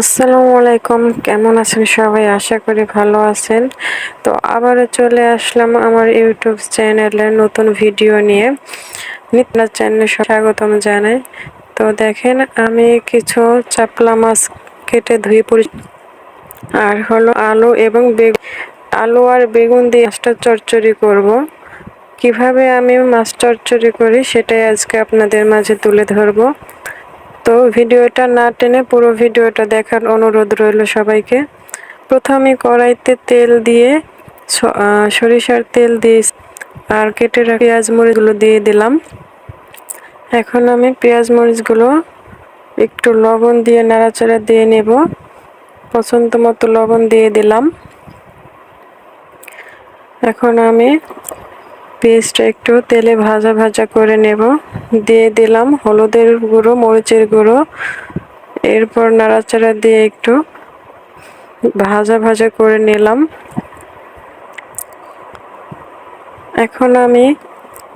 আসসালামু আলাইকুম, কেমন আছেন সবাই? আশা করি ভালো আছেন। তো আবারও চলে আসলাম আমার ইউটিউব চ্যানেলে নতুন ভিডিও নিয়ে। আপনার চ্যানেলে স্বাগতম জানাই। তো দেখেন, আমি কিছু চাপলা মাছ কেটে ধুয়ে আর হলো আলু এবং আলু আর বেগুন দিয়ে মাছটা চচ্চড়ি করব। কিভাবে আমি মাছ চচ্চড়ি করি সেটাই আজকে আপনাদের মাঝে তুলে ধরবো। তো ভিডিওটা না টেনে পুরো ভিডিওটা দেখার অনুরোধ রইল সবাইকে। প্রথমে কড়াইতে তেল দিয়ে সরিষার তেল দিয়ে আর কেটে রাখা পেঁয়াজ মরিচগুলো দিয়ে দিলাম। এখন আমি পেঁয়াজ মরিচগুলো একটু লবণ দিয়ে নাড়াচাড়া দিয়ে নেব। পছন্দ মতো লবণ দিয়ে দিলাম। এখন আমি পেঁয়াজটা একটু তেলে ভাজা ভাজা করে নেব। দিয়ে দিলাম হলুদের গুঁড়ো, মরিচের গুঁড়ো। এরপর নাড়াচাড়া দিয়ে একটু ভাজা ভাজা করে নিলাম। এখন আমি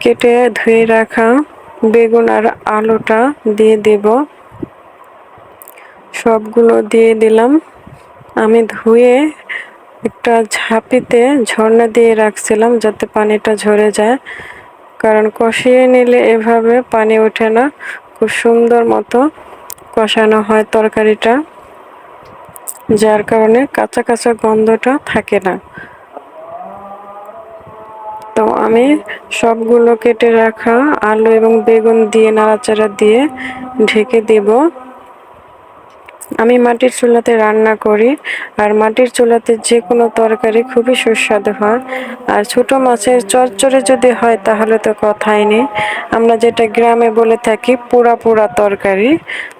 কেটে ধুয়ে রাখা বেগুন আর আলুটা দিয়ে দেব। সবগুলো দিয়ে দিলাম। আমি ধুয়ে একটা ঝাঁপিতে ঝর্ণা দিয়ে রাখছিলাম যাতে পানিটা ঝরে যায়, কারণ কষিয়ে নিলে এভাবে পানি ওঠে না, খুব সুন্দর মতো কষানো হয় তরকারিটা, যার কারণে কাঁচা কাঁচা গন্ধটা থাকে না। তো আমি সবগুলো কেটে রাখা আলু এবং বেগুন দিয়ে নাড়াচাড়া দিয়ে ঢেকে দেব। আমি মাটির চুলাতে রান্না করি, আর মাটির চুলাতে যে কোনো তরকারি খুবই সুস্বাদু হয়। আর ছোট মাছের চচ্চড়ি যদি হয় তাহলে তো কথাই নেই। আমরা যেটা গ্রামে বলে থাকি পোড়া পোড়া তরকারি,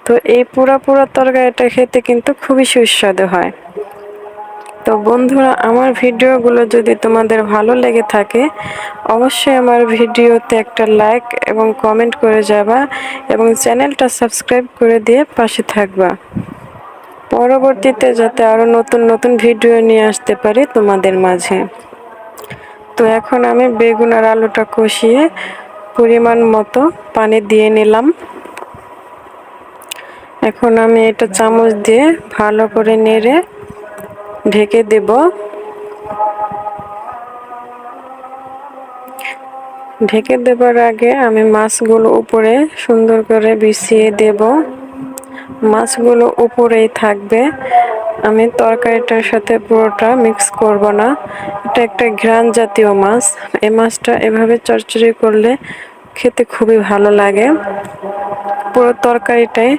তো এই পোড়া পোড়া তরকারিটা খেতে কিন্তু খুবই সুস্বাদু হয়। তো বন্ধুরা, আমার ভিডিওগুলো যদি তোমাদের ভালো লেগে থাকে অবশ্যই আমার ভিডিওতে একটা লাইক এবং কমেন্ট করে যাবা এবং চ্যানেলটা সাবস্ক্রাইব করে দিয়ে পাশে থাকবা, পরবর্তীতে যাতে আরো নতুন নতুন ভিডিও নিয়ে আসতে পারি তোমাদের মাঝে। তো এখন আমি বেগুন আর আলুটা কষিয়ে পরিমাণ মতো পানি দিয়ে নিলাম। এখন আমি এটা চামচ দিয়ে ভালো করে নেড়ে ঢেকে দেব। ঢেকে দেবার আগে আমি মাছগুলো উপরে সুন্দর করে বিছিয়ে দেব। মাছগুলো উপরেই থাকবে, আমি তরকারিটার সাথে পুরোটা মিক্স করব না। এটা একটা ঘ্রাণ জাতীয় মাছ। এই মাছটা এভাবে চচ্চড়ি করলে খেতে খুবই ভালো লাগে, পুরো তরকারিটাই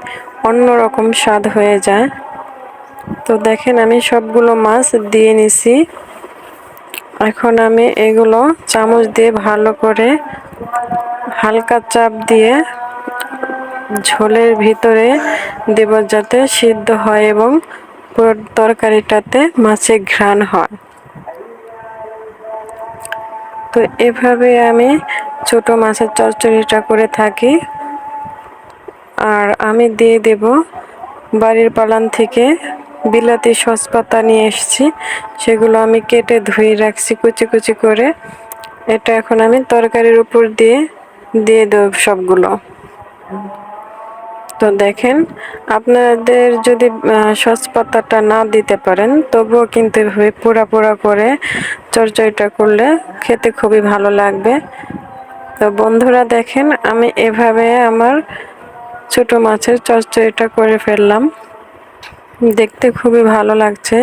অন্যরকম স্বাদ হয়ে যায়। তো দেখেন, আমি সবগুলো মাছ দিয়ে নিছি। এখন আমি এগুলো চামচ দিয়ে ভালো করে হালকা চাপ দিয়ে ঝোলের ভিতরে দেব যাতে সিদ্ধ হয় এবং পুরো তরকারিটাতে মাছের ঘ্রাণ হয়। তো এভাবে আমি ছোট মাছের চচ্চড়িটা করে থাকি। আর আমি দিয়ে দেব বাড়ির বাগান থেকে বিলাতি সসপাতা নিয়ে এসেছি, সেগুলো আমি কেটে ধুয়ে রাখছি কুচি কুচি করে। এটা এখন আমি তরকারির উপর দিয়ে দেব সবগুলো। তো দেখেন, আপনাদের যদি সসপাতাটা না দিতে পারেন তবুও কিন্তু এভাবে পোড়া পোড়া করে চচ্চড়িটা করলে খেতে খুবই ভালো লাগবে। তো বন্ধুরা দেখেন, আমি এভাবে আমার ছোট মাছের চচ্চড়িটা করে ফেললাম। দেখতে খুবই ভালো লাগছে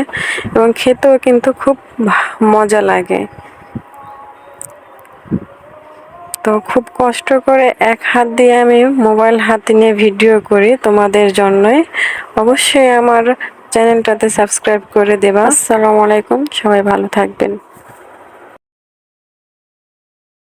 এবং খেতেও কিন্তু খুব মজা লাগে। তো খুব কষ্ট করে এক হাত দিয়ে আমি মোবাইল হাতে নিয়ে ভিডিও করি তোমাদের জন্যই। অবশ্যই আমার চ্যানেলটাতে সাবস্ক্রাইব করে দেবা। আসসালামু আলাইকুম, সবাই ভালো থাকবেন।